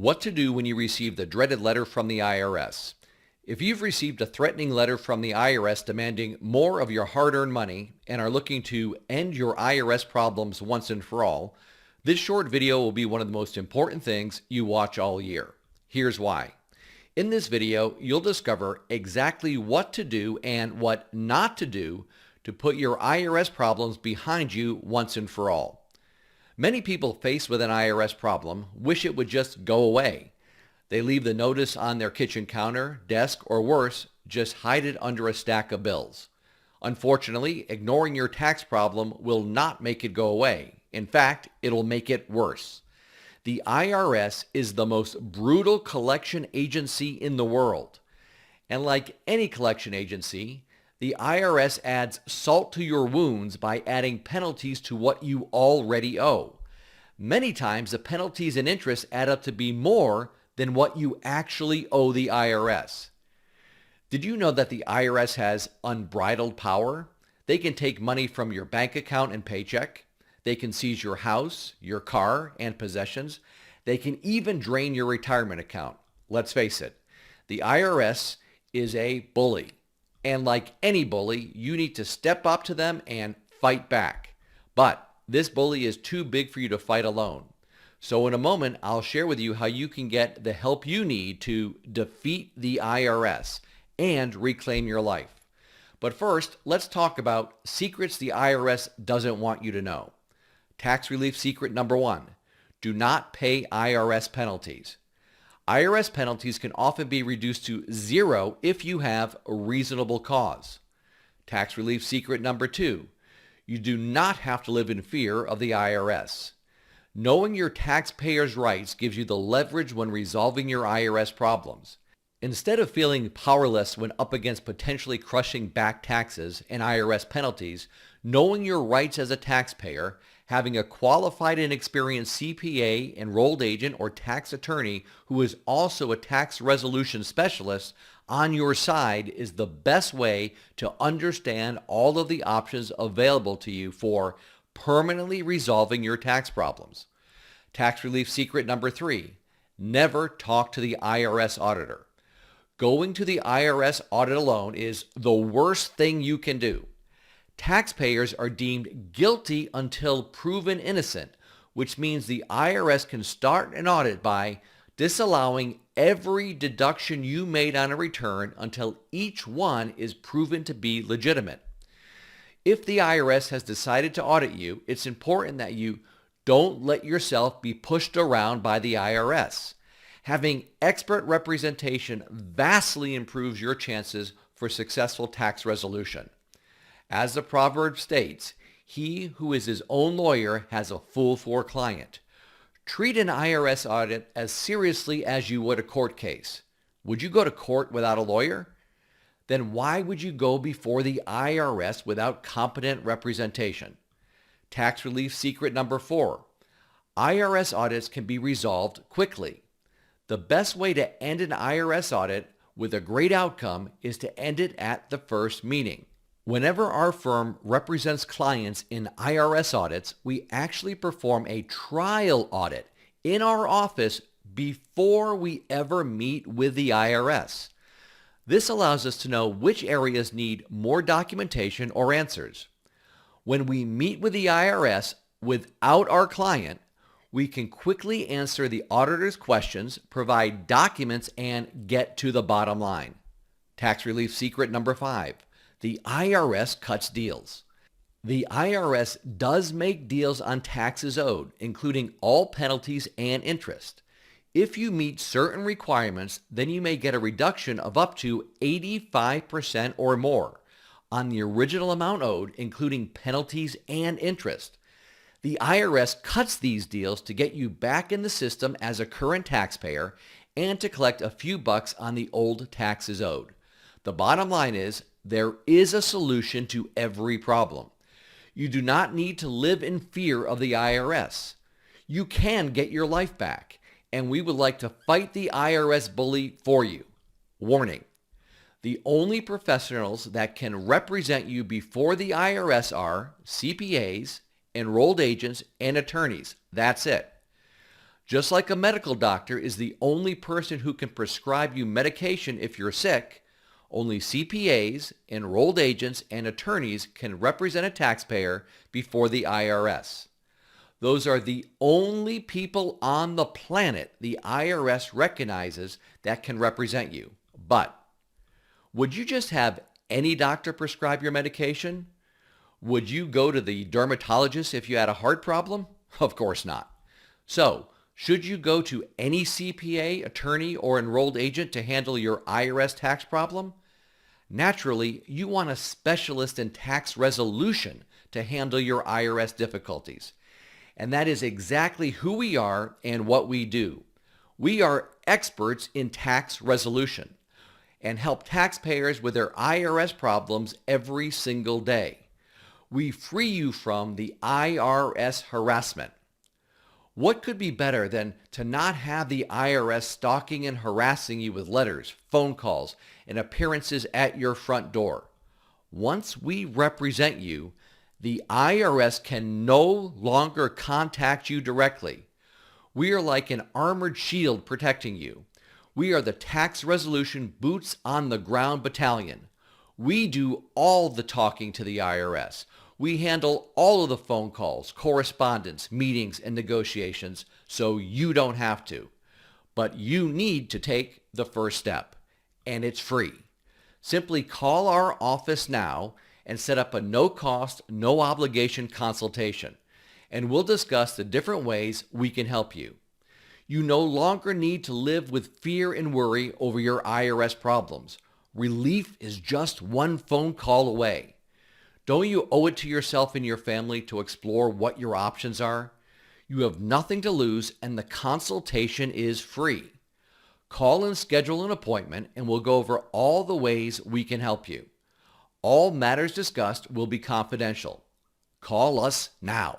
What to do when you receive the dreaded letter from the IRS. If you've received a threatening letter from the IRS demanding more of your hard-earned money and are looking to end your IRS problems once and for all, this short video will be one of the most important things you watch all year. Here's why. In this video, you'll discover exactly what to do and what not to do to put your IRS problems behind you once and for all. Many people faced with an IRS problem wish it would just go away. They leave the notice on their kitchen counter, desk, or worse, just hide it under a stack of bills. Unfortunately, ignoring your tax problem will not make it go away. In fact, it'll make it worse. The IRS is the most brutal collection agency in the world. And like any collection agency, the IRS adds salt to your wounds by adding penalties to what you already owe. Many times, the penalties and interest add up to be more than what you actually owe the IRS. Did you know that the IRS has unbridled power? They can take money from your bank account and paycheck. They can seize your house, your car, and possessions. They can even drain your retirement account. Let's face it, the IRS is a bully. And like any bully, you need to step up to them and fight back. But this bully is too big for you to fight alone. So in a moment, I'll share with you how you can get the help you need to defeat the IRS and reclaim your life. But first, let's talk about secrets the IRS doesn't want you to know. Tax relief secret number 1, do not pay IRS penalties. IRS penalties can often be reduced to 0 if you have a reasonable cause. Tax relief secret number 2, you do not have to live in fear of the IRS. Knowing your taxpayers' rights gives you the leverage when resolving your IRS problems. Instead of feeling powerless when up against potentially crushing back taxes and IRS penalties, knowing your rights as a taxpayer, having a qualified and experienced CPA, enrolled agent, or tax attorney who is also a tax resolution specialist on your side is the best way to understand all of the options available to you for permanently resolving your tax problems. Tax relief secret number 3, never talk to the IRS auditor. Going to the IRS audit alone is the worst thing you can do. Taxpayers are deemed guilty until proven innocent, which means the IRS can start an audit by disallowing every deduction you made on a return until each one is proven to be legitimate. If the IRS has decided to audit you, it's important that you don't let yourself be pushed around by the IRS. Having expert representation vastly improves your chances for successful tax resolution. As the proverb states, he who is his own lawyer has a fool for a client. Treat an IRS audit as seriously as you would a court case. Would you go to court without a lawyer? Then why would you go before the IRS without competent representation? Tax relief secret number 4, IRS audits can be resolved quickly. The best way to end an IRS audit with a great outcome is to end it at the first meeting. Whenever our firm represents clients in IRS audits, we actually perform a trial audit in our office before we ever meet with the IRS. This allows us to know which areas need more documentation or answers. When we meet with the IRS without our client, we can quickly answer the auditor's questions, provide documents, and get to the bottom line. Tax relief secret number 5. The IRS cuts deals. The IRS does make deals on taxes owed, including all penalties and interest. If you meet certain requirements, then you may get a reduction of up to 85% or more on the original amount owed, including penalties and interest. The IRS cuts these deals to get you back in the system as a current taxpayer and to collect a few bucks on the old taxes owed. The bottom line is, there is a solution to every problem. You do not need to live in fear of the IRS. You can get your life back, and we would like to fight the IRS bully for you. Warning: the only professionals that can represent you before the IRS are CPAs, enrolled agents, and attorneys. That's it. Just like a medical doctor is the only person who can prescribe you medication if you're sick, only CPAs, enrolled agents, and attorneys can represent a taxpayer before the IRS. Those are the only people on the planet the IRS recognizes that can represent you. But would you just have any doctor prescribe your medication? Would you go to the dermatologist if you had a heart problem? Of course not. So, should you go to any CPA, attorney, or enrolled agent to handle your IRS tax problem? Naturally, you want a specialist in tax resolution to handle your IRS difficulties. And that is exactly who we are and what we do. We are experts in tax resolution and help taxpayers with their IRS problems every single day. We free you from the IRS harassment. What could be better than to not have the IRS stalking and harassing you with letters, phone calls, and appearances at your front door? Once we represent you, the IRS can no longer contact you directly. We are like an armored shield protecting you. We are the tax resolution boots on the ground battalion. We do all the talking to the IRS. We handle all of the phone calls, correspondence, meetings, and negotiations, so you don't have to. But you need to take the first step, and it's free. Simply call our office now and set up a no-cost, no-obligation consultation, and we'll discuss the different ways we can help you. You no longer need to live with fear and worry over your IRS problems. Relief is just one phone call away. Don't you owe it to yourself and your family to explore what your options are? You have nothing to lose, and the consultation is free. Call and schedule an appointment, and we'll go over all the ways we can help you. All matters discussed will be confidential. Call us now.